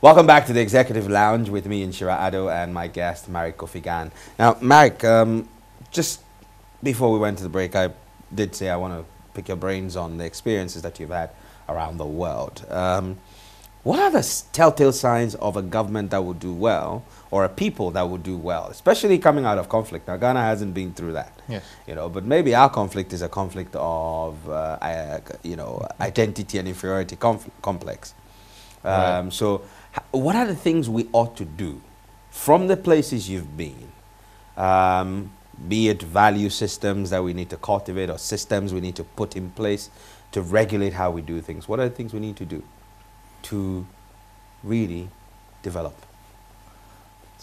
Welcome back to the Executive Lounge with me, Inshira Addo, and my guest, Marricke Kofi Gane. Now, Marricke, just before we went to the break, I did say I want to pick your brains on the experiences that you've had around the world. What are the telltale signs of a government that will do well, or a people that will do well, especially coming out of conflict? Now, Ghana hasn't been through that, yes. But maybe our conflict is a conflict of, identity and inferiority complex. Right. So, what are the things we ought to do from the places you've been? Be it value systems that we need to cultivate or systems we need to put in place to regulate how we do things. What are the things we need to do to really develop?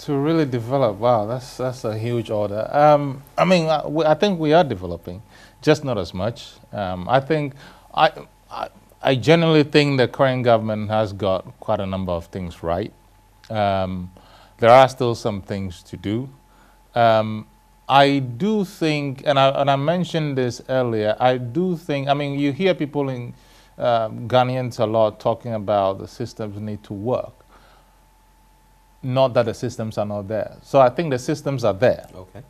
To really develop, wow, that's a huge order. I think we are developing, just not as much. I genuinely think the current government has got quite a number of things right. There are still some things to do. I do think, and I mentioned this earlier, I do think, you hear people in Ghanaians a lot talking about the systems need to work. Not that the systems are not there. So I think the systems are there. Okay.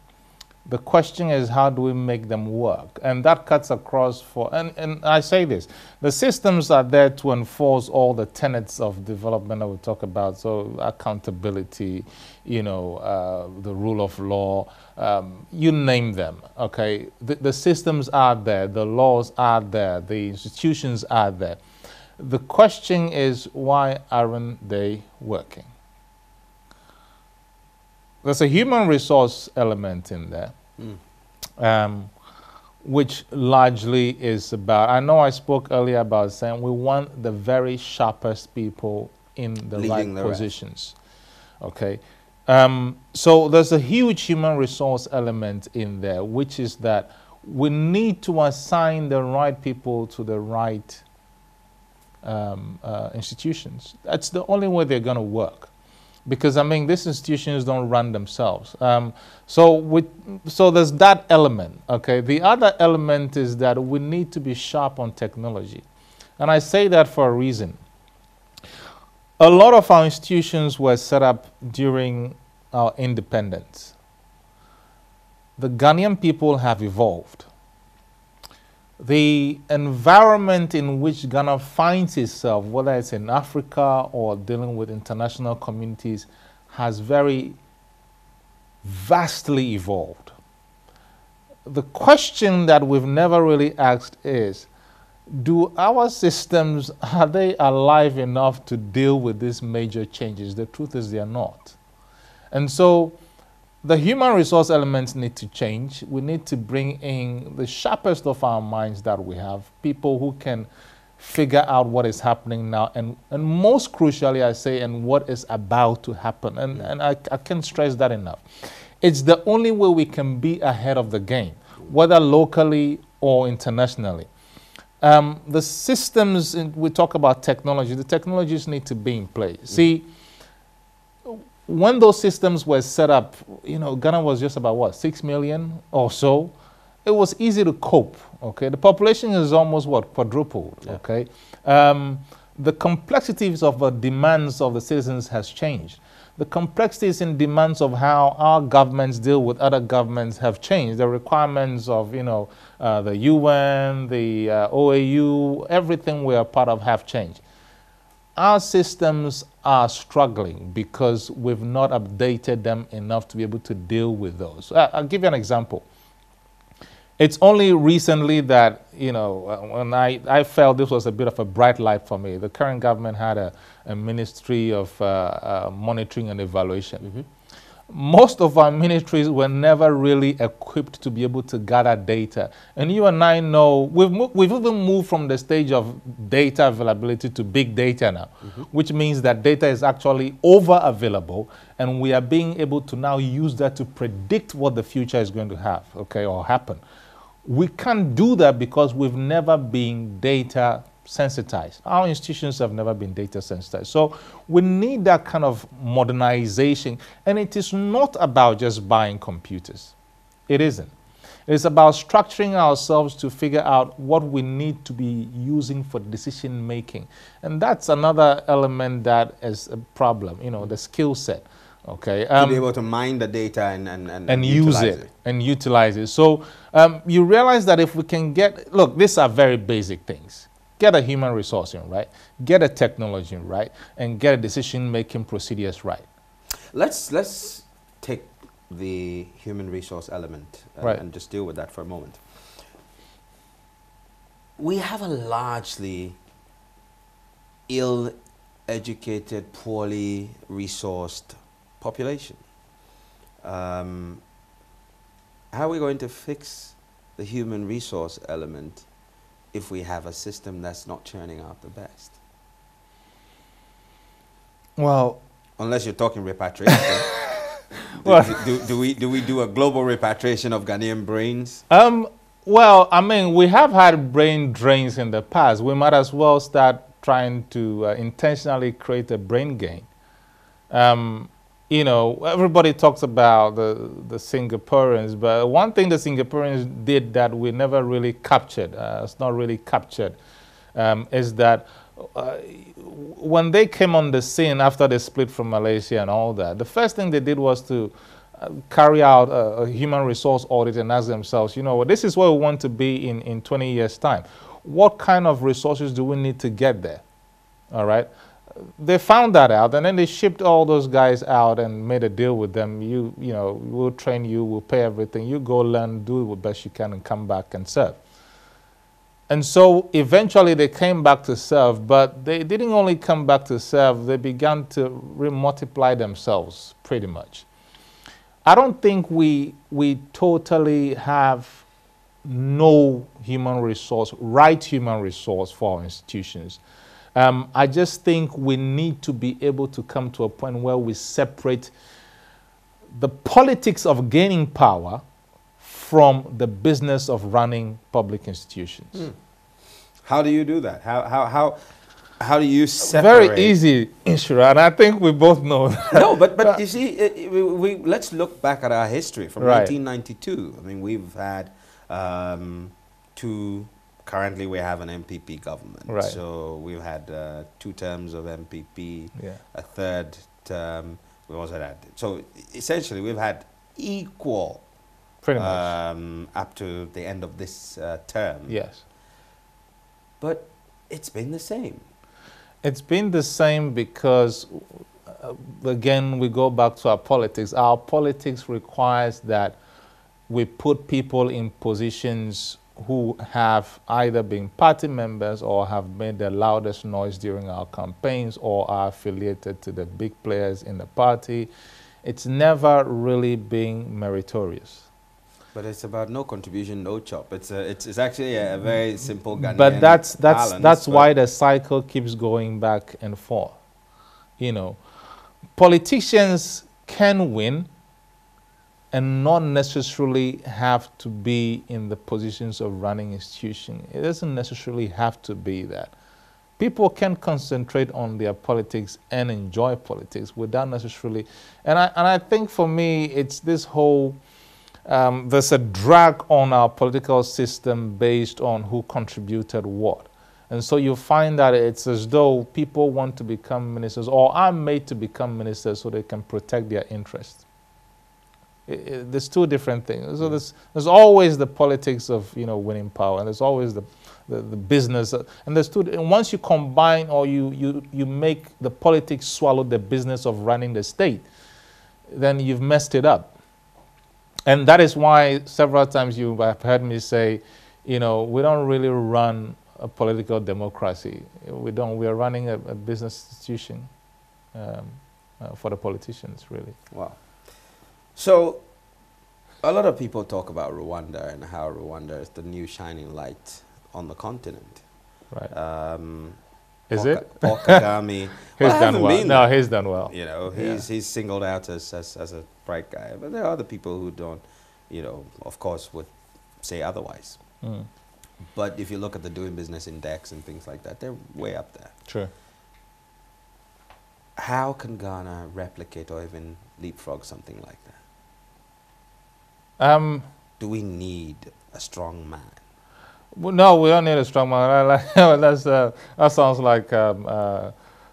The question is, how do we make them work? And that cuts across and I say this, the systems are there to enforce all the tenets of development that we talk about. So accountability, the rule of law, you name them, okay? The systems are there, the laws are there, the institutions are there. The question is, why aren't they working? There's a human resource element in there, which largely is about, I know I spoke earlier about saying we want the very sharpest people in the Leading right the positions. Okay. So there's a huge human resource element in there, which is that we need to assign the right people to the right institutions. That's the only way they're going to work. Because, these institutions don't run themselves. So there's that element, okay? The other element is that we need to be sharp on technology. And I say that for a reason. A lot of our institutions were set up during our independence. The Ghanaian people have evolved. The environment in which Ghana finds itself, whether it's in Africa or dealing with international communities, has very vastly evolved. The question that we've never really asked is, do our systems, are they alive enough to deal with these major changes? The truth is they are not. And so the human resource elements need to change. We need to bring in the sharpest of our minds that we have, people who can figure out what is happening now, and most crucially, I say, and what is about to happen. And I can't stress that enough. It's the only way we can be ahead of the game, whether locally or internationally. The systems, we talk about technology, the technologies need to be in place. See, when those systems were set up, Ghana was just about, what, 6 million or so? It was easy to cope, okay? The population is almost, what, quadrupled, yeah. Okay? The complexities of the demands of the citizens has changed. The complexities and demands of how our governments deal with other governments have changed. The requirements of, the UN, the OAU, everything we are part of have changed. Our systems are struggling because we've not updated them enough to be able to deal with those. I'll give you an example. It's only recently that, when I felt this was a bit of a bright light for me. The current government had a Ministry of Monitoring and Evaluation. Mm-hmm. Most of our ministries were never really equipped to be able to gather data. And you and I know, we've even moved from the stage of data availability to big data now, which means that data is actually over-available, and we are being able to now use that to predict what the future is going to have, okay, or happen. We can't do that because we've never been data sensitized. Our institutions have never been data sensitized. So we need that kind of modernization. And it is not about just buying computers. It isn't. It's about structuring ourselves to figure out what we need to be using for decision making. And that's another element that is a problem, you know, the skill set. Okay. To be able to mine the data and use it and utilize it. So you realize that if we can get, look, these are very basic things. Get a human resource in right, get a technology in right, and get a decision-making procedures right. Let's take the human resource element and just deal with that for a moment. We have a largely ill-educated, poorly resourced population. How are we going to fix the human resource element if we have a system that's not churning out the best? Well, unless you're talking repatriation. do we do a global repatriation of Ghanaian brains? Well, I mean, we have had brain drains in the past. We might as well start trying to intentionally create a brain gain. You know, everybody talks about the Singaporeans, but one thing the Singaporeans did that we never really captured, it's not really captured, is that when they came on the scene after they split from Malaysia and all that, the first thing they did was to carry out a human resource audit and ask themselves, you know, well, this is where we want to be in 20 years' time. What kind of resources do we need to get there? All right. They found that out, and then they shipped all those guys out and made a deal with them. You know, we'll train you, we'll pay everything. You go learn, do the best you can, and come back and serve. And so eventually they came back to serve, but they didn't only come back to serve, they began to re-multiply themselves, pretty much. I don't think we totally have no human resource, right human resource for our institutions. I just think we need to be able to come to a point where we separate the politics of gaining power from the business of running public institutions. How do you do that? How do you separate? Very easy, Inshira, and I think we both know that. No, but you see, let's look back at our history from 1992. I mean, we've had currently we have an MPP government. Right. So we've had 2 terms of MPP, Yeah. a 3rd term. We also had, so essentially we've had equal Pretty much. up to the end of this term. Yes. But it's been the same. It's been the same because, again, we go back to our politics. Our politics requires that we put people in positions who have either been party members or have made the loudest noise during our campaigns or are affiliated to the big players in the party. It's never really been meritorious. But it's about no contribution, no chop. It's actually a very simple Ghanaian But that's balance, why the cycle keeps going back and forth. You know, politicians can win and not necessarily have to be in the positions of running institutions. It doesn't necessarily have to be that. People can concentrate on their politics and enjoy politics without necessarily. And I think for me, it's this whole, there's a drag on our political system based on who contributed what. And so you find that it's as though people want to become ministers or are made to become ministers so they can protect their interests. There's 2 different things. So there's always the politics of, you know, winning power, and there's always the business. And there's 2. And once you combine or you make the politics swallow the business of running the state, then you've messed it up. And that is why several times you have heard me say, you know, we don't really run a political democracy. We don't. We are running a business institution for the politicians, really. Wow. So, a lot of people talk about Rwanda and how Rwanda is the new shining light on the continent. Right. Is it? Paul Kagame. He's done well. No, he's done well. You know, he's singled out as a bright guy. But there are other people who don't, you know, of course, would say otherwise. But if you look at the Doing Business Index and things like that, they're way up there. True. How can Ghana replicate or even leapfrog something like that? do we need a strong man? Well, no, we don't need a strong man. That sounds like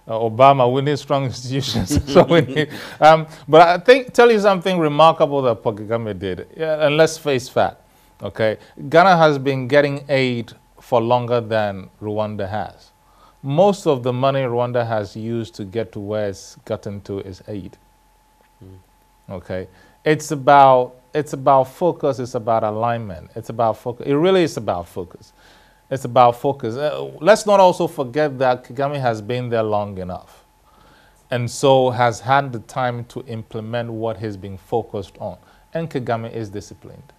Obama. We need strong institutions. So we need, but I think, tell you something remarkable that Kagame did. Yeah, and let's face fact. Okay, Ghana has been getting aid for longer than Rwanda has. Most of the money Rwanda has used to get to where it's gotten to is aid. Okay, it's about focus. It's about alignment. It's about focus. It really is about focus. It's about focus. Let's not also forget that Kagame has been there long enough, and so has had the time to implement what he's been focused on. And Kagame is disciplined.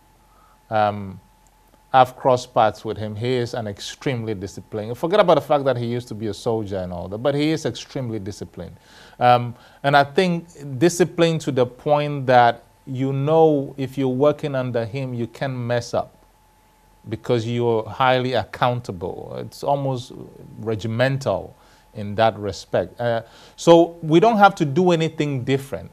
I've crossed paths with him. He is an extremely disciplined. Forget about the fact that he used to be a soldier and all that, but he is extremely disciplined. And I think disciplined to the point that you know if you're working under him, you can mess up because you're highly accountable. It's almost regimental in that respect. So we don't have to do anything different.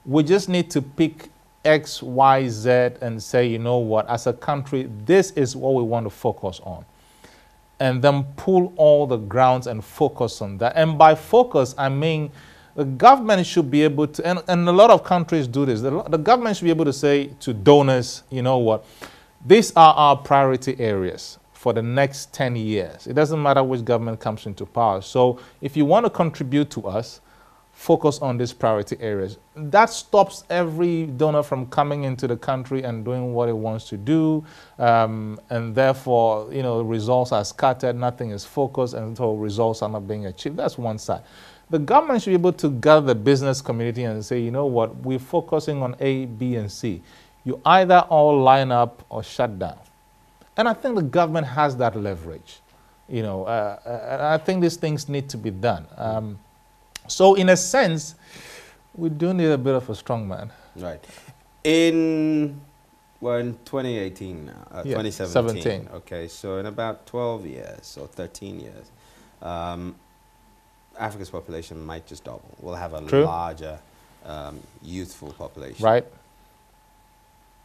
We just need to pick X, Y, Z and say, you know what, as a country, this is what we want to focus on. And then pull all the grounds and focus on that. And by focus, I mean the government should be able to, and a lot of countries do this, the government should be able to say to donors, you know what, these are our priority areas for the next 10 years. It doesn't matter which government comes into power. So if you want to contribute to us, focus on these priority areas. That stops every donor from coming into the country and doing what it wants to do, and therefore, you know, results are scattered, nothing is focused, and so results are not being achieved. That's one side. The government should be able to gather the business community and say, you know what, we're focusing on A, B, and C. You either all line up or shut down. And I think the government has that leverage. You know, I think these things need to be done. So in a sense, we do need a bit of a strong man. Right. We're in 2018 now, Yeah, 2017. 17. Okay, so in about 12 years or 13 years, Africa's population might just double. We'll have a True. larger youthful population. Right.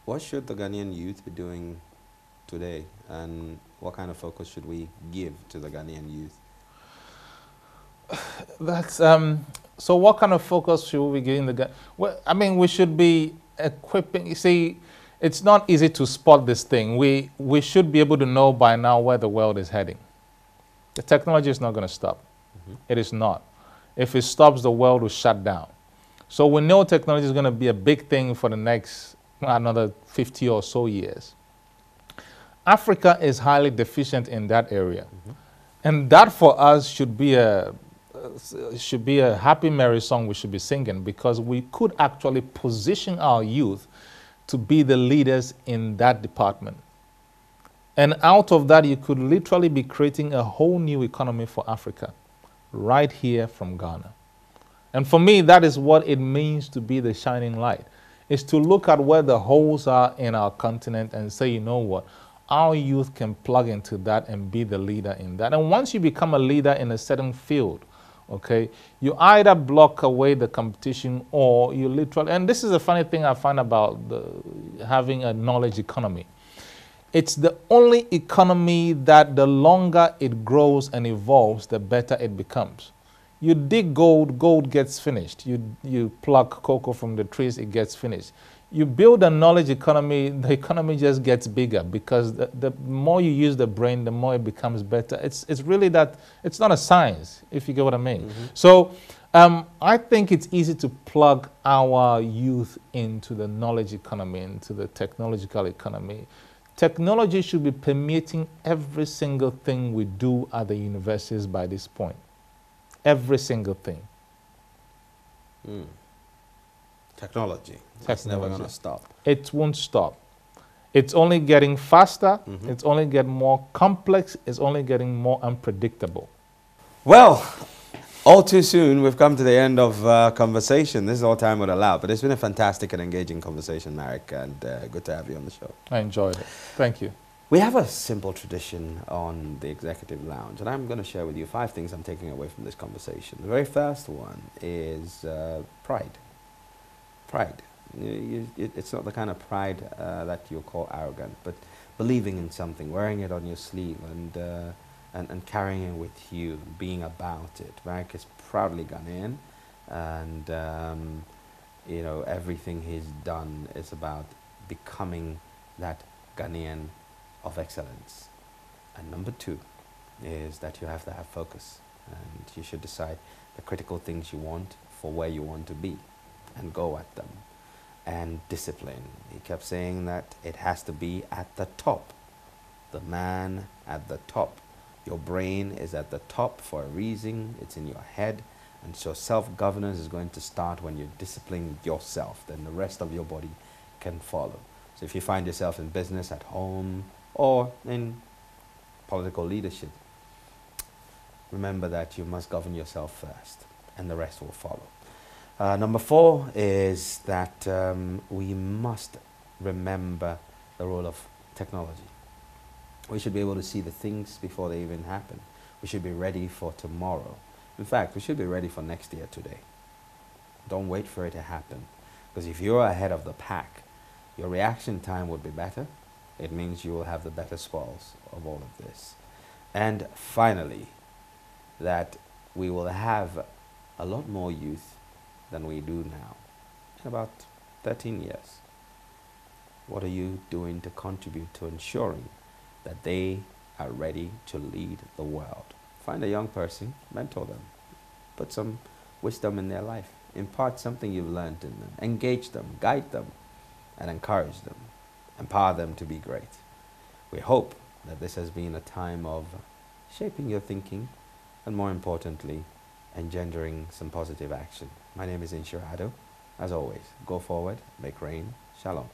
What should the Ghanaian youth be doing today, and what kind of focus should we give to the Ghanaian youth? That's so. What kind of focus should we give in the? Well, I mean, we should be equipping. You see, it's not easy to spot this thing. We should be able to know by now where the world is heading. The technology is not going to stop. It is not. If it stops, the world will shut down. So we know technology is going to be a big thing for the next another 50 or so years. Africa is highly deficient in that area, and that for us should be a happy merry song we should be singing, because we could actually position our youth to be the leaders in that department. And out of that, you could literally be creating a whole new economy for Africa, right here from Ghana. And for me, that is what it means to be the shining light, is to look at where the holes are in our continent and say, you know what, our youth can plug into that and be the leader in that. And once you become a leader in a certain field, okay, you either block away the competition or you literally, and this is a funny thing I find about having a knowledge economy. It's the only economy that the longer it grows and evolves, the better it becomes. You dig gold, gold gets finished. You pluck cocoa from the trees, it gets finished. You build a knowledge economy, the economy just gets bigger, because the more you use the brain, the more it becomes better. It's really that, it's not a science, if you get what I mean. So I think it's easy to plug our youth into the knowledge economy, into the technological economy. Technology should be permeating every single thing we do at the universities by this point. Every single thing. Technology. It's never going to stop. It won't stop. It's only getting faster. It's only getting more complex. It's only getting more unpredictable. Well, all too soon, we've come to the end of conversation. This is all time would allow, but it's been a fantastic and engaging conversation, Marricke, and good to have you on the show. I enjoyed it. Thank you. We have a simple tradition on the Executive Lounge, and I'm going to share with you 5 things I'm taking away from this conversation. The very first one is pride. Pride. It's not the kind of pride that you call arrogant, but believing in something, wearing it on your sleeve, and carrying it with you, being about it. Marricke is proudly Ghanaian, and you know, everything he's done is about becoming that Ghanaian of excellence. And number two is that you have to have focus, and you should decide the critical things you want for where you want to be and go at them. And discipline. He kept saying that it has to be at the top. The man at the top. Your brain is at the top for a reason. It's in your head. And so self-governance is going to start when you discipline yourself. Then the rest of your body can follow. So if you find yourself in business, at home, or in political leadership, remember that you must govern yourself first, and the rest will follow. Number four is that we must remember the role of technology. We should be able to see the things before they even happen. We should be ready for tomorrow. In fact, we should be ready for next year today. Don't wait for it to happen. Because if you're ahead of the pack, your reaction time would be better. It means you will have the better spoils of all of this. And finally, that we will have a lot more youth than we do now. In about 13 years. What are you doing to contribute to ensuring that they are ready to lead the world? Find a young person, mentor them, put some wisdom in their life, impart something you've learned in them, engage them, guide them, and encourage them, empower them to be great. We hope that this has been a time of shaping your thinking, and more importantly, engendering some positive action. My name is Inshirado. As always, go forward, make rain. Shalom.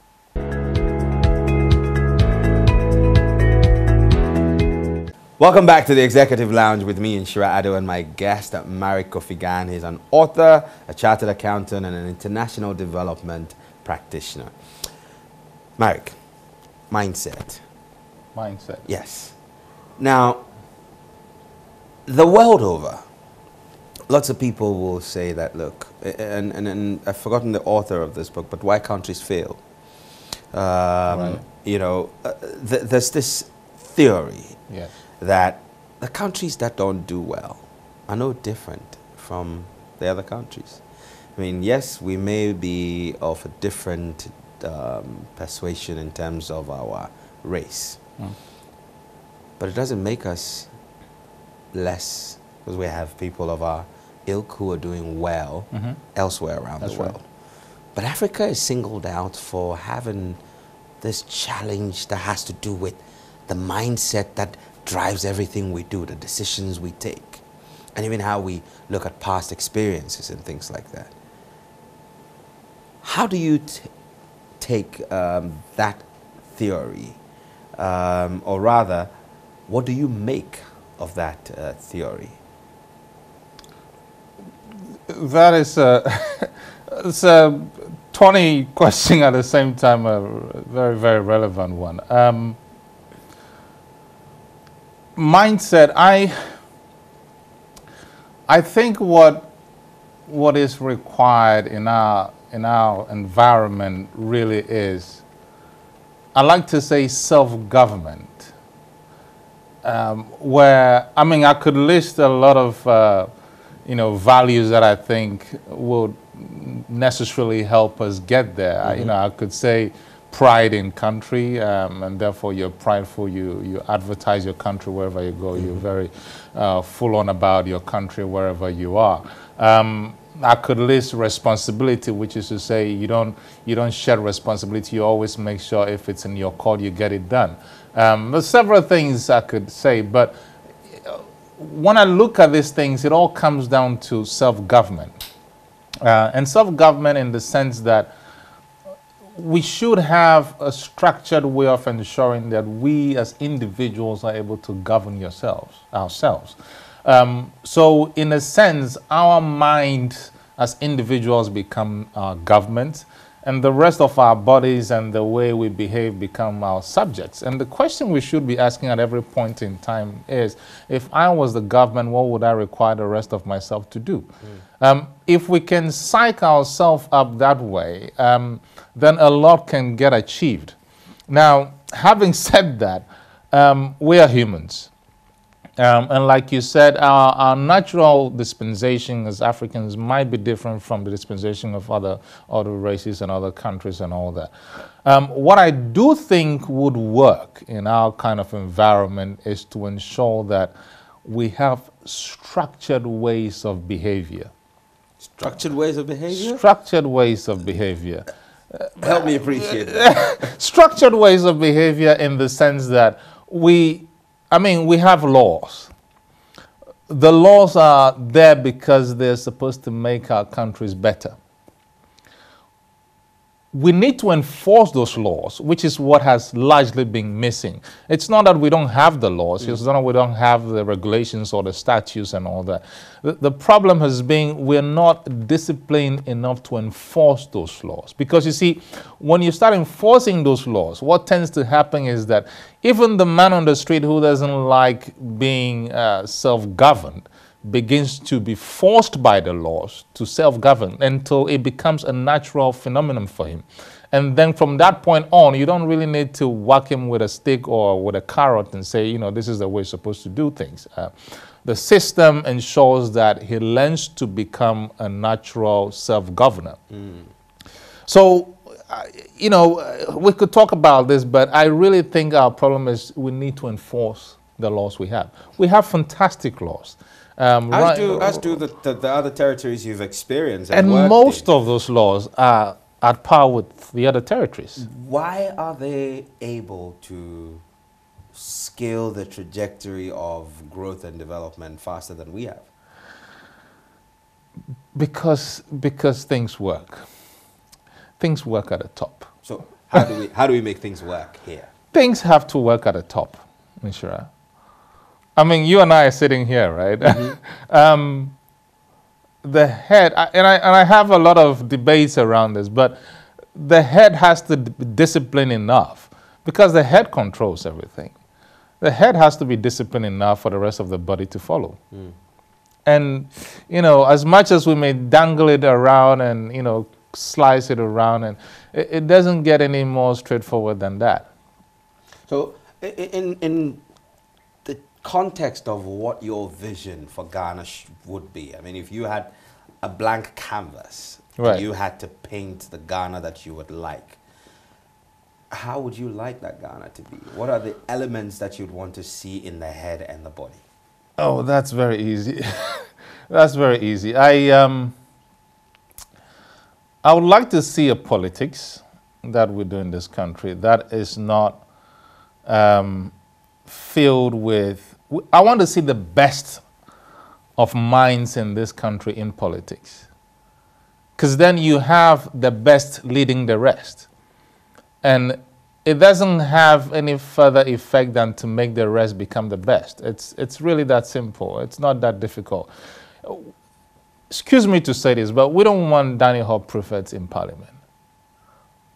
Welcome back to the Executive Lounge with me, Inshirado, and my guest, Marricke Kofi Gane. He's an author, a chartered accountant, and an international development practitioner. Marricke, mindset. Mindset. Yes. Now, the world over, lots of people will say that, look, and I've forgotten the author of this book, but why countries fail. Right. You know, there's this theory, Yes, that the countries that don't do well are no different from the other countries. I mean, yes, we may be of a different persuasion in terms of our race, but it doesn't make us less, because we have people of our ilk who are doing well elsewhere around the world. right. But Africa is singled out for having this challenge that has to do with the mindset that drives everything we do, the decisions we take, and even how we look at past experiences and things like that. How do you take that theory, or rather, what do you make of that theory? That is it's a 20 question at the same time, a very, very relevant one. Mindset, I think what is required in our environment really is, I like to say, self-government. Where, I mean, I could list a lot of you know, values that I think would necessarily help us get there. You know, I could say pride in country, and therefore you're prideful, you advertise your country wherever you go, you're very full on about your country wherever you are. I could list responsibility, which is to say you don't share responsibility, you always make sure if it's in your court you get it done. There's several things I could say, but when I look at these things, it all comes down to self-government. And self-government in the sense that we should have a structured way of ensuring that we as individuals are able to govern ourselves. So in a sense, our mind as individuals become our government, and the rest of our bodies and the way we behave become our subjects. And the question we should be asking at every point in time is, if I was the government, what would I require the rest of myself to do? If we can psych ourselves up that way, then a lot can get achieved. Now, having said that, we are humans. And like you said, our natural dispensation as Africans might be different from the dispensation of other races and other countries and all that. What I do think would work in our kind of environment is to ensure that we have structured ways of behavior. Structured ways of behavior? Structured ways of behavior. Help me appreciate that. Structured ways of behavior in the sense that we have laws. The laws are there because they're supposed to make our countries better. We need to enforce those laws, which is what has largely been missing. It's not that we don't have the laws, it's not that we don't have the regulations or the statutes and all that. The problem has been we're not disciplined enough to enforce those laws. Because you see, when you start enforcing those laws, what tends to happen is that even the man on the street who doesn't like being self-governed begins to be forced by the laws to self-govern until it becomes a natural phenomenon for him. And then from that point on, you don't really need to whack him with a stick or with a carrot and say, this is the way you're supposed to do things. The system ensures that he learns to become a natural self-governor. So, we could talk about this, but I really think our problem is we need to enforce the laws we have. We have fantastic laws. As do the other territories you've experienced. And most of those laws are at par with the other territories. Why are they able to scale the trajectory of growth and development faster than we have? Because things work. Things work at the top. So how do we make things work here? Things have to work at the top, Mishra. You and I are sitting here, right? The head, and I have a lot of debates around this, but the head has to be disciplined enough because the head controls everything. The head has to be disciplined enough for the rest of the body to follow. And, as much as we may dangle it around and, slice it around, and it doesn't get any more straightforward than that. So in the context of what your vision for Ghana would be, if you had a blank canvas, right, and you had to paint the Ghana that you would like, how would you like that Ghana to be? What are the elements that you'd want to see in the head and the body? Oh, that's very easy. That's very easy. I would like to see a politics that we do in this country that is not filled with... I want to see the best of minds in this country in politics. Because then you have the best leading the rest. And it doesn't have any further effect than to make the rest become the best. It's really that simple. It's not that difficult. Excuse me to say this, but we don't want Dining Hall prefects in Parliament.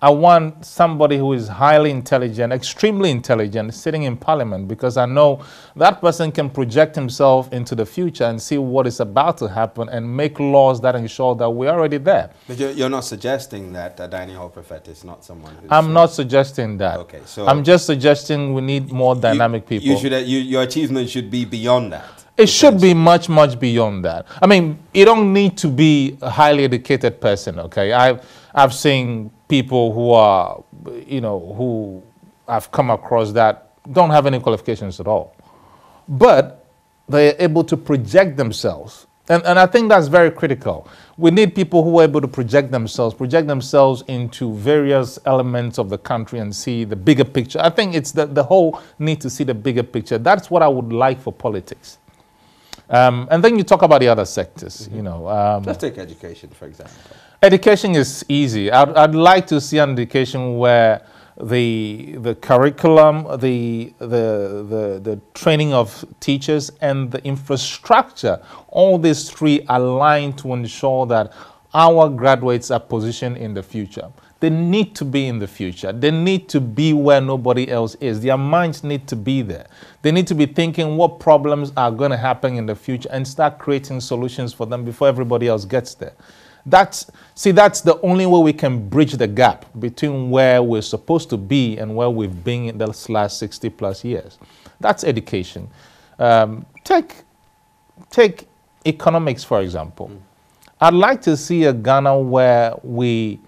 I want somebody who is highly intelligent, extremely intelligent, sitting in Parliament, because I know that person can project himself into the future and see what is about to happen and make laws that ensure that we're already there. But you're not suggesting that a Dining Hall prefect is not someone who's... I'm not suggesting that. Okay, so... I'm just suggesting we need more dynamic people. Your achievement should be beyond that. It should be much, much beyond that. You don't need to be a highly educated person, okay? I've seen people who are, who I've come across that don't have any qualifications at all. But they're able to project themselves. And I think that's very critical. We need people who are able to project themselves into various elements of the country and see the bigger picture. I think it's the whole need to see the bigger picture. That's what I would like for politics. And then you talk about the other sectors, Let's take education, for example. Education is easy. I'd like to see an education where the curriculum, the training of teachers, and the infrastructure, all these three align to ensure that our graduates are positioned in the future. They need to be in the future. They need to be where nobody else is. Their minds need to be there. They need to be thinking what problems are going to happen in the future and start creating solutions for them before everybody else gets there. That's the only way we can bridge the gap between where we're supposed to be and where we've been in the last 60 plus years. That's education. Take economics, for example. I'd like to see a Ghana where we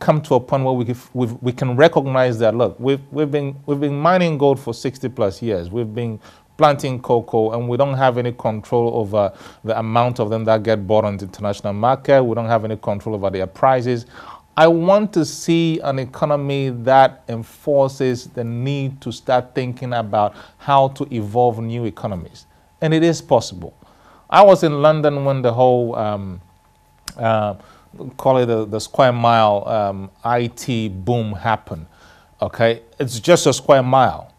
come to a point where we can recognize that, look, we've been mining gold for 60 plus years. We've been planting cocoa, and we don't have any control over the amount of them that get bought on the international market. We don't have any control over their prices. I want to see an economy that enforces the need to start thinking about how to evolve new economies. And it is possible. I was in London when the whole, call it the square mile IT boom happened. Okay, it's just a square mile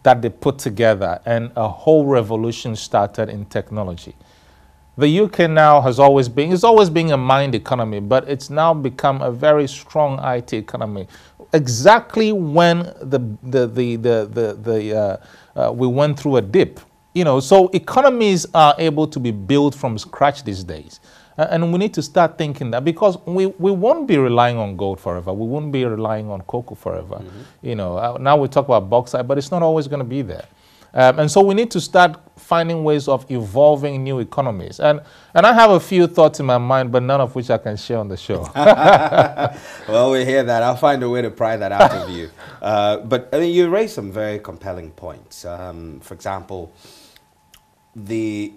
that they put together, and a whole revolution started in technology. The UK now it's always been a mined economy, but it's now become a very strong IT economy. Exactly when we went through a dip, so economies are able to be built from scratch these days. And we need to start thinking that, because we won't be relying on gold forever. We won't be relying on cocoa forever. Now we talk about bauxite, but it's not always going to be there. And so we need to start finding ways of evolving new economies. And I have a few thoughts in my mind, but none of which I can share on the show. Well, we hear that. I'll find a way to pry that out of you. But I mean, you raised some very compelling points. For example, the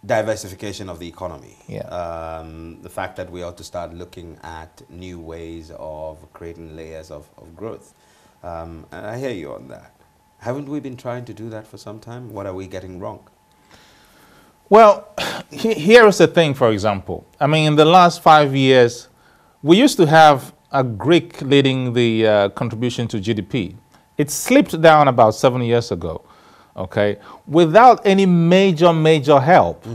diversification of the economy. Yeah. The fact that we ought to start looking at new ways of creating layers of growth. And I hear you on that. Haven't we been trying to do that for some time? What are we getting wrong? Well, here is the thing, for example. I mean, in the last 5 years, we used to have a Greek leading the contribution to GDP. It slipped down about 7 years ago. Okay, without any major help.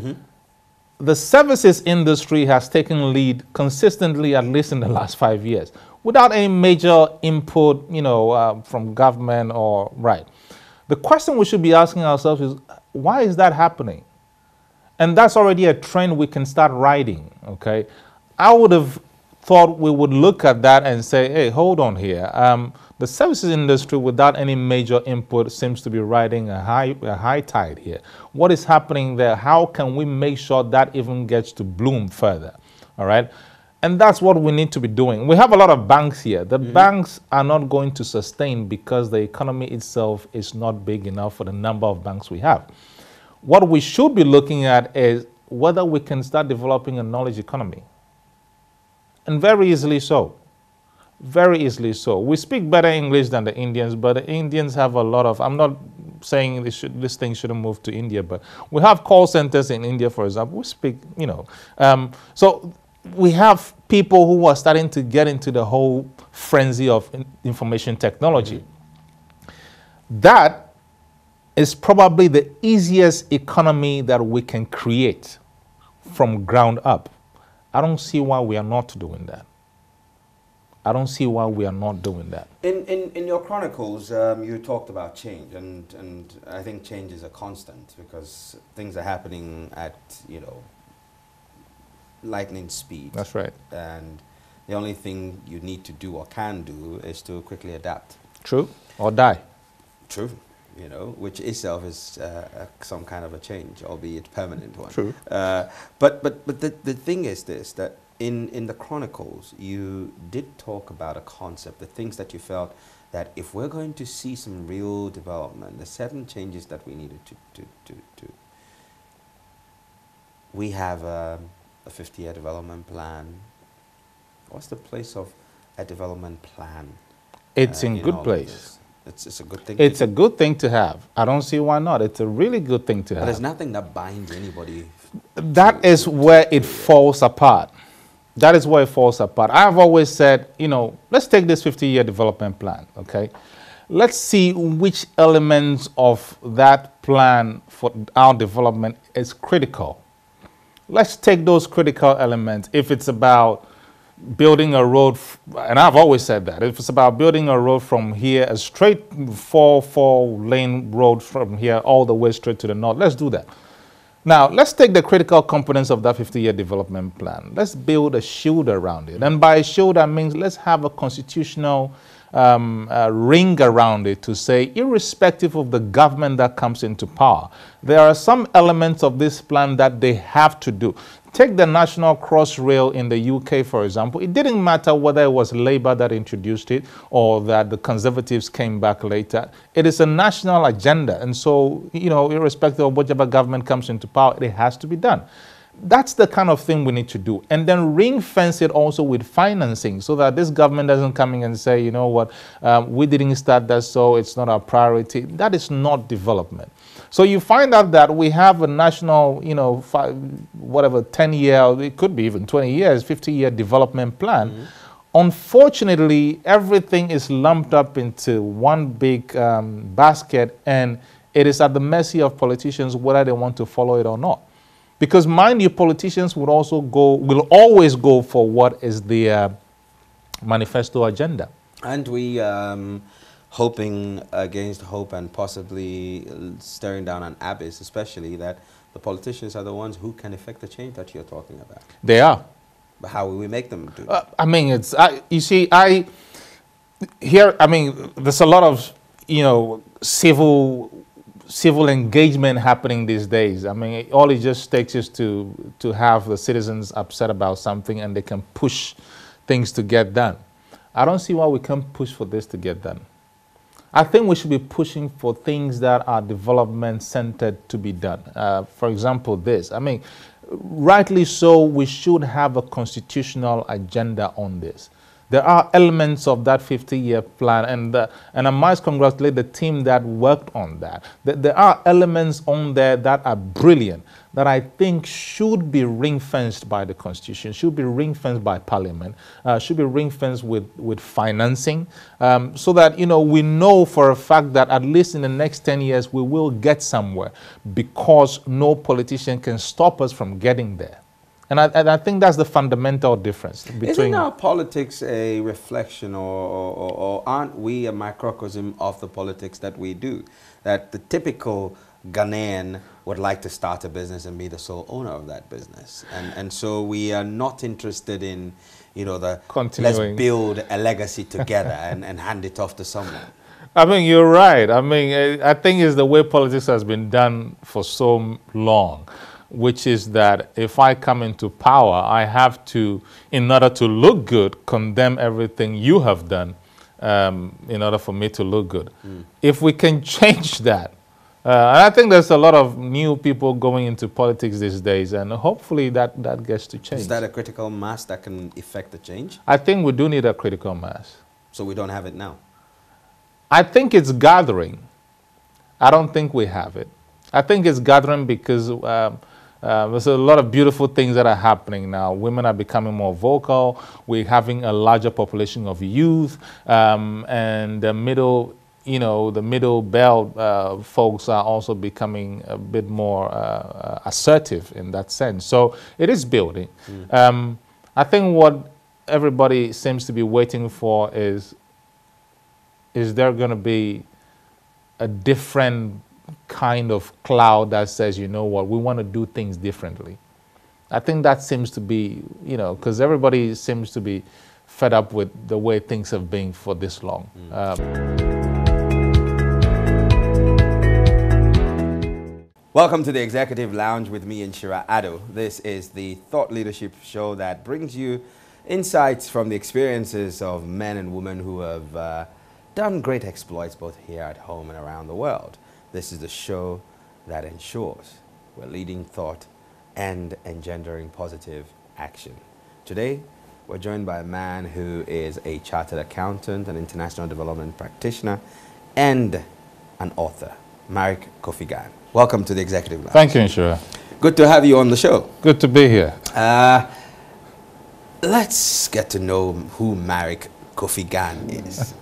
The services industry has taken lead consistently, at least in the last 5 years, without any major input, from government or right. The question we should be asking ourselves is, why is that happening? And that's already a trend we can start riding. Okay, I would have thought we would look at that and say, hey, hold on here. The services industry, without any major input, seems to be riding a high tide here. What is happening there? How can we make sure that even gets to bloom further? All right? And that's what we need to be doing. We have a lot of banks here. The banks are not going to sustain because the economy itself is not big enough for the number of banks we have. What we should be looking at is whether we can start developing a knowledge economy. And very easily so. Very easily so. We speak better English than the Indians, but the Indians have a lot of, I'm not saying this thing shouldn't move to India, but we have call centers in India, for example. We speak, so we have people who are starting to get into the whole frenzy of information technology. That is probably the easiest economy that we can create from ground up. I don't see why we are not doing that. I don't see why we are not doing that. In your chronicles, you talked about change, and I think change is a constant because things are happening at, lightning speed. That's right. And the only thing you need to do or can do is to quickly adapt. True. Or die. True. Which itself is some kind of a change, albeit permanent one. True. But the thing is this, that in the Chronicles, you did talk about a concept, the things that you felt that if we're going to see some real development, the certain changes that we needed to we have a 50-year development plan. What's the place of a development plan? It's in good place. It's a good thing. It's a good thing to have. I don't see why not. It's a really good thing to have. But there's nothing that binds anybody. That is where it falls apart. That is where it falls apart. I've always said, let's take this 50-year development plan, okay? Let's see which elements of that plan for our development is critical. Let's take those critical elements. If it's about, building a road, and I've always said that, if it's about building a road from here, a straight four-lane road from here all the way straight to the north, let's do that. Now, let's take the critical components of that 50-year development plan. Let's build a shield around it. And by a shield, that means let's have a constitutional ring around it to say, irrespective of the government that comes into power, there are some elements of this plan that they have to do. Take the National Crossrail in the UK, for example. It didn't matter whether it was Labour that introduced it or that the Conservatives came back later. It is a national agenda. And so, you know, irrespective of whichever government comes into power, it has to be done. That's the kind of thing we need to do. And then ring fence it also with financing so that this government doesn't come in and say, you know what, we didn't start that, so it's not our priority. That is not development. So you find out that we have a national, you know, 10-year, it could be even 20 years, 50-year development plan. Mm-hmm. Unfortunately, everything is lumped up into one big basket, and it is at the mercy of politicians whether they want to follow it or not. Because mind you, politicians will always go for what is the manifesto agenda. And we hoping against hope and possibly staring down an abyss, especially that the politicians are the ones who can effect the change that you're talking about. They are. But how will we make them do I mean, it's, you see, there's a lot of, you know, civil engagement happening these days. I mean, all it just takes is to have the citizens upset about something and they can push things to get done. I don't see why we can't push for this to get done. I think we should be pushing for things that are development-centered to be done. For example, this. I mean, rightly so, we should have a constitutional agenda on this. There are elements of that 50-year plan, and I must congratulate the team that worked on that. There are elements on there that are brilliant, that I think should be ring-fenced by the Constitution, should be ring-fenced by Parliament, should be ring-fenced with financing, so that, you know, we know for a fact that at least in the next 10 years we will get somewhere, because no politician can stop us from getting there. And I think that's the fundamental difference between... Isn't our politics a reflection or aren't we a microcosm of the politics that we do? That the typical Ghanaian would like to start a business and be the sole owner of that business. And so we are not interested in, you know, let's build a legacy together and hand it off to someone. I mean, you're right. I mean, I think it's the way politics has been done for so long, which is that if I come into power, I have to, in order to look good, condemn everything you have done in order for me to look good. Mm. If we can change that, and I think there's a lot of new people going into politics these days, and hopefully that gets to change. Is that a critical mass that can effect the change? I think we do need a critical mass. So we don't have it now? I think it's gathering. I don't think we have it. I think it's gathering because there's a lot of beautiful things that are happening now. Women are becoming more vocal. We're having a larger population of youth, and the middle belt folks are also becoming a bit more assertive in that sense. So it is building. Mm. I think what everybody seems to be waiting for is there going to be a different kind of cloud that says, you know what, we want to do things differently. I think that seems to be, you know, because everybody seems to be fed up with the way things have been for this long. Welcome to the Executive Lounge with me and Shira Addo. This is the thought leadership show that brings you insights from the experiences of men and women who have done great exploits both here at home and around the world. This is the show that ensures we're leading thought and engendering positive action. Today, we're joined by a man who is a chartered accountant, an international development practitioner, and an author, Marricke Kofi Gane. Welcome to the Executive Lounge. Thank you, Nshira. Good to have you on the show. Good to be here. Let's get to know who Marricke Kofi Gane is.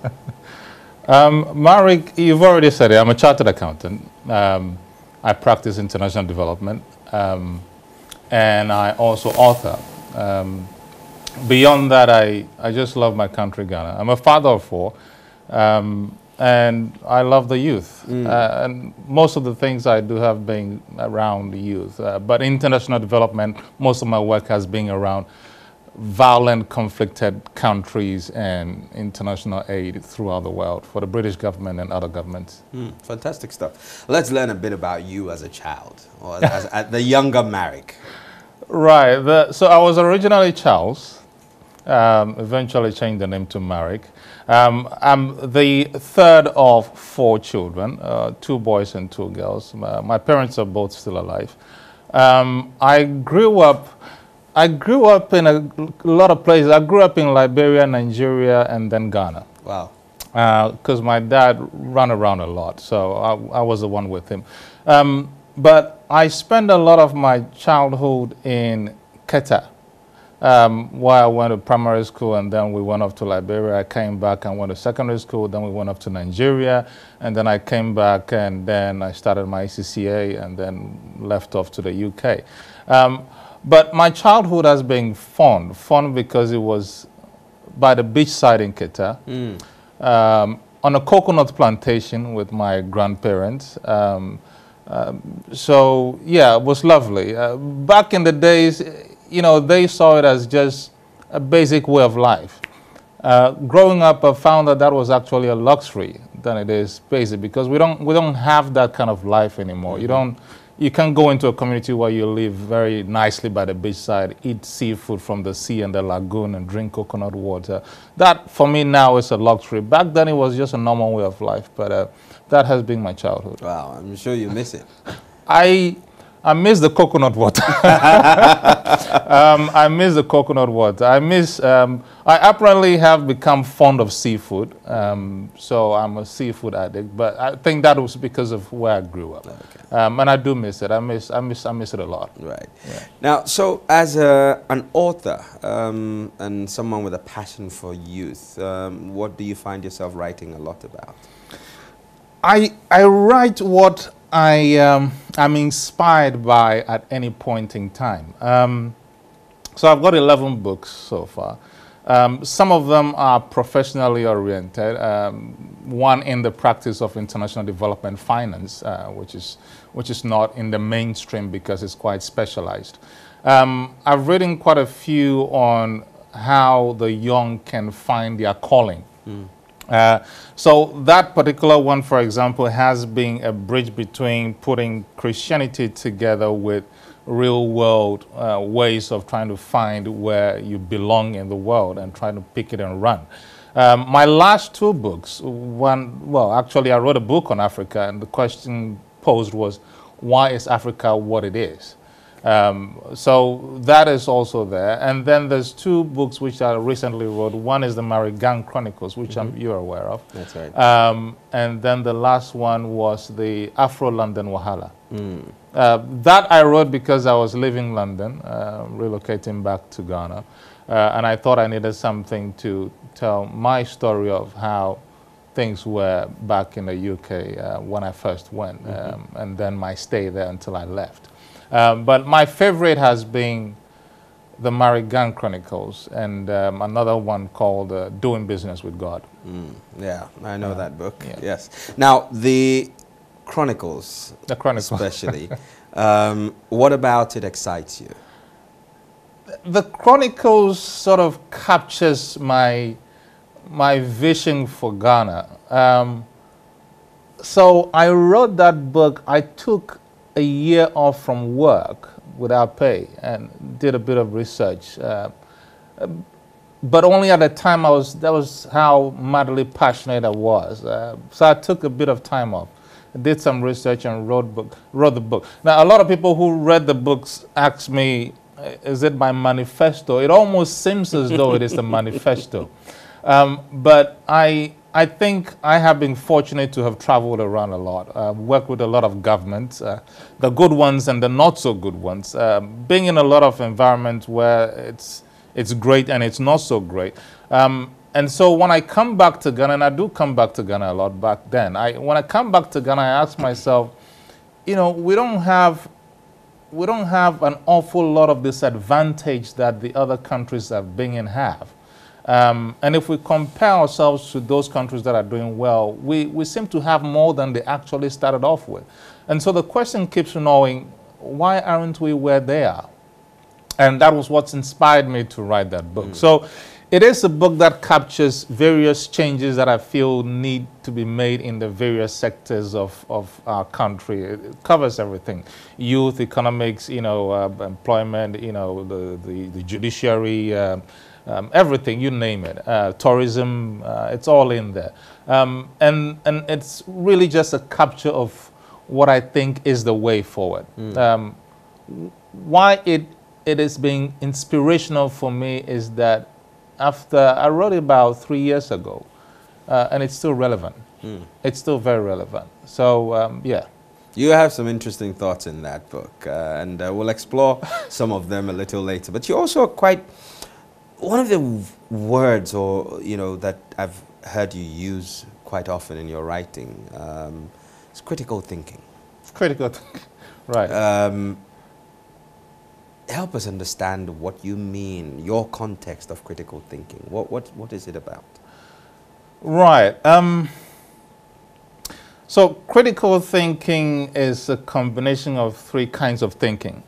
Marricke, you've already said it. I'm a chartered accountant. I practice international development, and I also author. Beyond that, I just love my country, Ghana. I'm a father of four, and I love the youth. And most of the things I do have been around the youth. But international development, most of my work has been around violent, conflicted countries and international aid throughout the world for the British government and other governments. Fantastic stuff. Let's learn a bit about you as a child, or as the younger Marricke. Right. So I was originally Charles, eventually changed the name to Marricke. I'm the third of four children, 2 boys and 2 girls. My parents are both still alive. I grew up in a lot of places. I grew up in Liberia, Nigeria, and then Ghana. Wow. Because my dad ran around a lot, so I was the one with him. But I spent a lot of my childhood in Keta, where I went to primary school, and then we went off to Liberia. I came back and went to secondary school, then we went off to Nigeria, and then I came back, and then I started my ACCA, and then left off to the UK. But my childhood has been fun because it was by the beachside in Keta, on a coconut plantation with my grandparents. So yeah, it was lovely. Back in the days, you know, they saw it as just a basic way of life. Growing up, I found that was actually a luxury than it is basic, because we don't have that kind of life anymore. You can't go into a community where you live very nicely by the beachside, eat seafood from the sea and the lagoon, and drink coconut water. That, for me, now is a luxury. Back then, it was just a normal way of life, but that has been my childhood. Wow, I'm sure you miss it. I miss the coconut water. I miss the coconut water. I apparently have become fond of seafood, so I'm a seafood addict. But I think that was because of where I grew up, and I do miss it. I miss it a lot. Right. Yeah. Now, so as an author and someone with a passion for youth, what do you find yourself writing a lot about? I write what I'm inspired by at any point in time. So I've got 11 books so far. Some of them are professionally oriented. One in the practice of international development finance, which is not in the mainstream because it's quite specialized. I've written quite a few on how the young can find their calling. So that particular one, for example, has been a bridge between putting Christianity together with real-world ways of trying to find where you belong in the world and trying to pick it and run. My last 2 books, actually I wrote a book on Africa, and the question posed was, why is Africa what it is? So that is also there. And then there's 2 books which I recently wrote. One is the Marricke Chronicles, which you're aware of. That's right. And then the last one was the Afro-London Wahala. That I wrote because I was leaving London, relocating back to Ghana. And I thought I needed something to tell my story of how things were back in the UK when I first went, and then my stay there until I left. But my favorite has been the Marricke Chronicles, and another one called Doing Business with God. Yeah, I know that book. Yeah. Yes. Now, the Chronicles, especially, what about it excites you? The Chronicles sort of captures my vision for Ghana. So I wrote that book. I took a year off from work without pay and did a bit of research. But only at the time that was how madly passionate I was. So I took a bit of time off, did some research, and wrote the book. Now, a lot of people who read the books ask me, is it my manifesto? It almost seems as though it is the manifesto. But I think I have been fortunate to have traveled around a lot, worked with a lot of governments, the good ones and the not so good ones, being in a lot of environments where it's great and it's not so great. And so when I come back to Ghana, and I do come back to Ghana a lot back then, when I come back to Ghana, I ask myself, you know, we don't have we don't have an awful lot of disadvantage that the other countries I've been in have. And if we compare ourselves to those countries that are doing well, we seem to have more than they actually started off with. And so the question keeps knowing, why aren't we where they are? And that was what's inspired me to write that book. So it is a book that captures various changes that I feel need to be made in the various sectors of our country. It covers everything: youth, economics, employment, the judiciary, everything, you name it, tourism, it's all in there. And it's really just a capture of what I think is the way forward. Why it is being inspirational for me is that after I wrote it about 3 years ago, and it's still relevant. It's still very relevant. So, yeah. You have some interesting thoughts in that book, and we'll explore some of them a little later. But you're also quite, one of the words that I've heard you use quite often in your writing is critical thinking. Critical thinking, right. Help us understand what you mean, your context of critical thinking. What is it about? Right. So critical thinking is a combination of three kinds of thinking.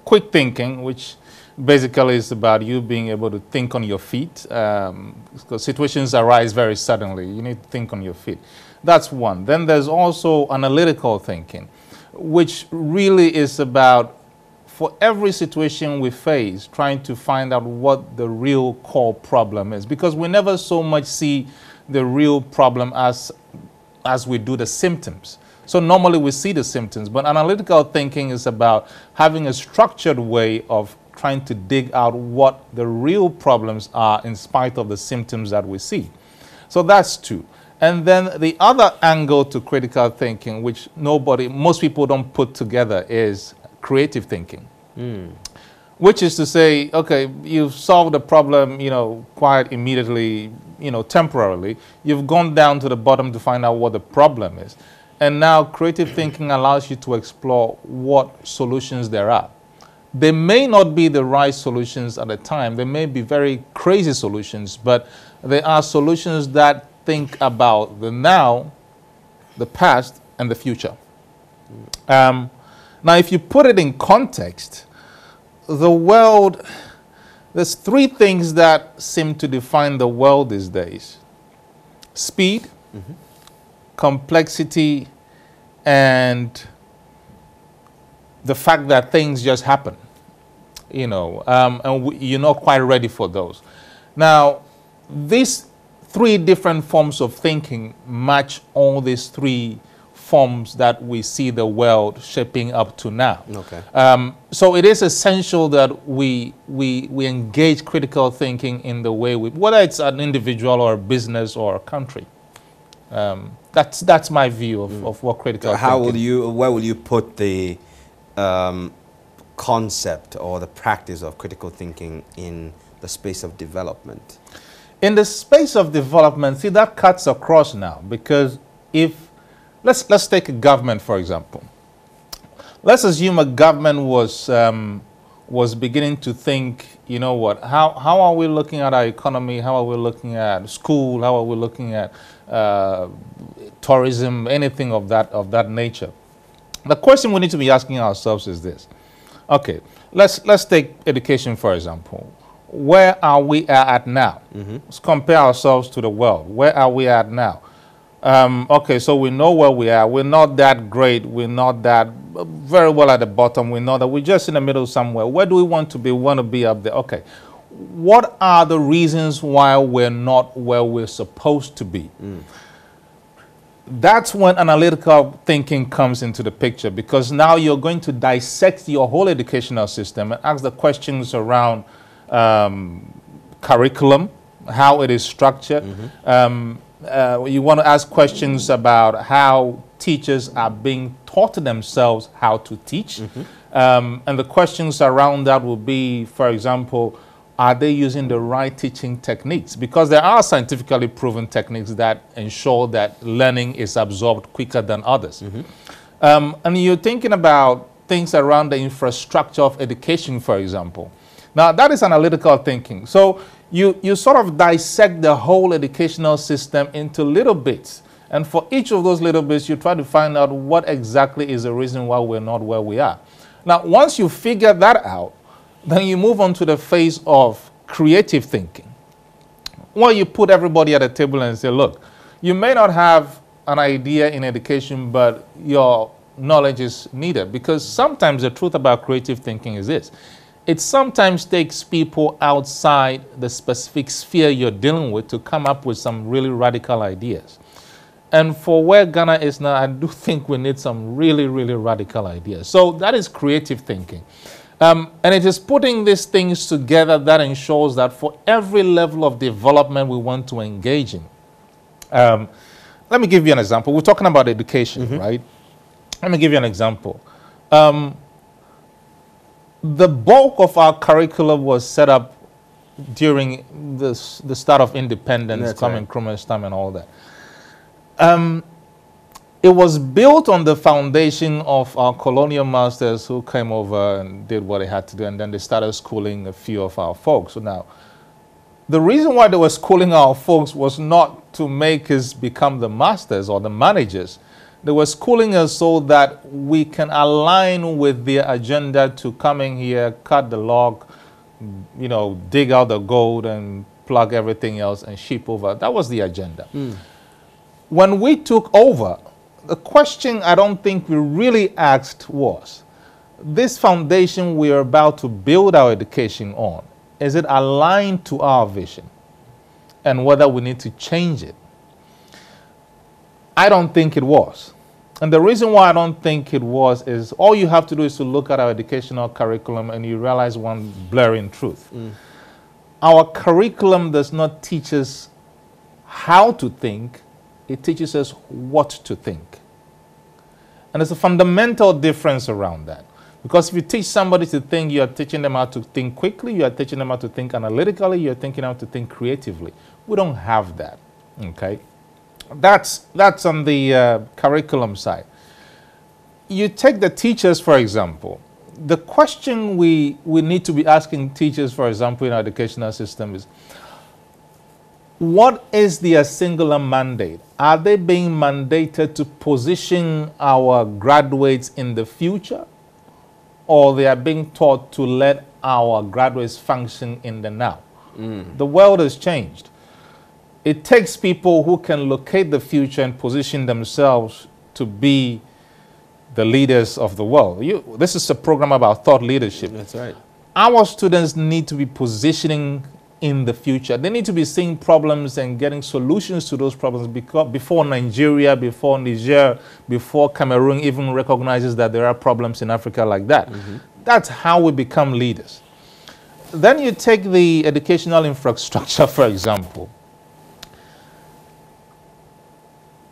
Quick thinking, which basically is about you being able to think on your feet, because situations arise very suddenly. You need to think on your feet. That's one. Then there's also analytical thinking, which really is about, for every situation we face, trying to find out what the real core problem is, because we never so much see the real problem as we do the symptoms. So normally we see the symptoms, but analytical thinking is about having a structured way of trying to dig out what the real problems are in spite of the symptoms that we see. So that's two. And then the other angle to critical thinking, which most people don't put together, is creative thinking. Which is to say, okay, you've solved the problem, quite immediately, temporarily. You've gone down to the bottom to find out what the problem is. And now creative thinking allows you to explore what solutions there are. They may not be the right solutions at the time. They may be very crazy solutions, but they are solutions that think about the now, the past, and the future. Now, if you put it in context, the world, there's three things that seem to define the world these days: speed, complexity, and the fact that things just happen, and you're not quite ready for those. Now, these three different forms of thinking match all these three forms that we see the world shaping up to now. Okay. So it is essential that we engage critical thinking in the way whether it's an individual or a business or a country. That's my view of what critical thinking. Where will you put the concept or the practice of critical thinking in the space of development? In the space of development, see, that cuts across now, because let's take a government, for example. Let's assume a government was beginning to think, how are we looking at our economy? How are we looking at school? How are we looking at tourism? Anything of that nature. The question we need to be asking ourselves is this. Okay, let's take education, for example. Where are we at now? Let's compare ourselves to the world. Where are we at now? Okay, so we know where we are. We're not that great. We're not that very well at the bottom. We know that we're just in the middle somewhere. Where do we want to be? We want to be up there. Okay, what are the reasons why we're not where we're supposed to be? That's when analytical thinking comes into the picture, because now you're going to dissect your whole educational system and ask the questions around curriculum, how it is structured. You want to ask questions about how teachers are being taught themselves how to teach. And the questions around that will be, for example, are they using the right teaching techniques? Because there are scientifically proven techniques that ensure that learning is absorbed quicker than others. And you're thinking about things around the infrastructure of education, for example. Now, that is analytical thinking. So you sort of dissect the whole educational system into little bits. And for each of those little bits, you try to find out what exactly is the reason why we're not where we are. Now, once you figure that out, then you move on to the phase of creative thinking. Well, you put everybody at a table and say, look, you may not have an idea in education, but your knowledge is needed. Because sometimes the truth about creative thinking is this. It sometimes takes people outside the specific sphere you're dealing with to come up with some really radical ideas. And for where Ghana is now, I do think we need some really, really radical ideas. So that is creative thinking. And it is putting these things together that ensures that for every level of development we want to engage in. Let me give you an example. We're talking about education, right? Let me give you an example. The bulk of our curriculum was set up during the start of independence, coming Nkrumah's time and all that. It was built on the foundation of our colonial masters who came over and did what they had to do, and then they started schooling a few of our folks. So now, the reason why they were schooling our folks was not to make us become the masters or the managers. They were schooling us so that we can align with their agenda to coming here, cut the log, you know, dig out the gold and plug everything else and ship over. That was the agenda. When we took over, the question I don't think we really asked was, this foundation we are about to build our education on, is it aligned to our vision? And whether we need to change it? I don't think it was. And the reason why I don't think it was is all you have to do is to look at our educational curriculum and you realize one blaring truth. Our curriculum does not teach us how to think, it teaches us what to think. And there's a fundamental difference around that. Because if you teach somebody to think, you are teaching them how to think quickly, you are teaching them how to think analytically, you are teaching them how to think creatively. We don't have that, okay? That's on the curriculum side. You take the teachers, for example. The question we need to be asking teachers, for example, in our educational system is, what is their singular mandate? Are they being mandated to position our graduates in the future? Or they are being taught to let our graduates function in the now? The world has changed. It takes people who can locate the future and position themselves to be the leaders of the world. This is a program about thought leadership. That's right. Our students need to be positioning in the future. They need to be seeing problems and getting solutions to those problems before Nigeria, before Niger, before Cameroon even recognizes that there are problems in Africa like that. That's how we become leaders. Then you take the educational infrastructure, for example.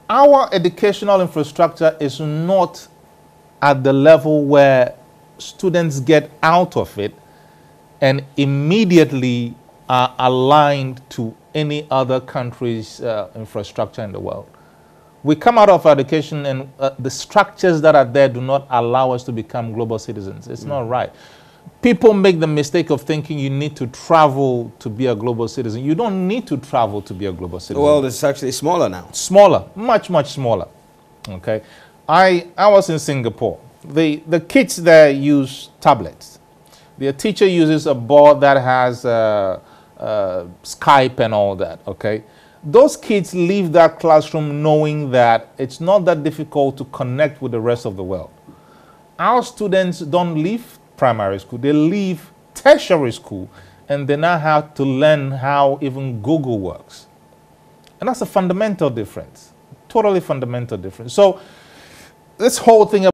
Our educational infrastructure is not at the level where students get out of it and immediately are aligned to any other country's infrastructure in the world. We come out of education and the structures that are there do not allow us to become global citizens. It's not right. People make the mistake of thinking you need to travel to be a global citizen. You don't need to travel to be a global citizen. Well, it's actually smaller now. Smaller, much, much smaller. Okay. I was in Singapore. The kids there use tablets. Their teacher uses a board that has Skype and all that, okay? Those kids leave that classroom knowing that it's not that difficult to connect with the rest of the world. Our students don't leave primary school, they leave tertiary school, and they now have to learn how even Google works. And that's a fundamental difference, totally fundamental difference. So this whole thing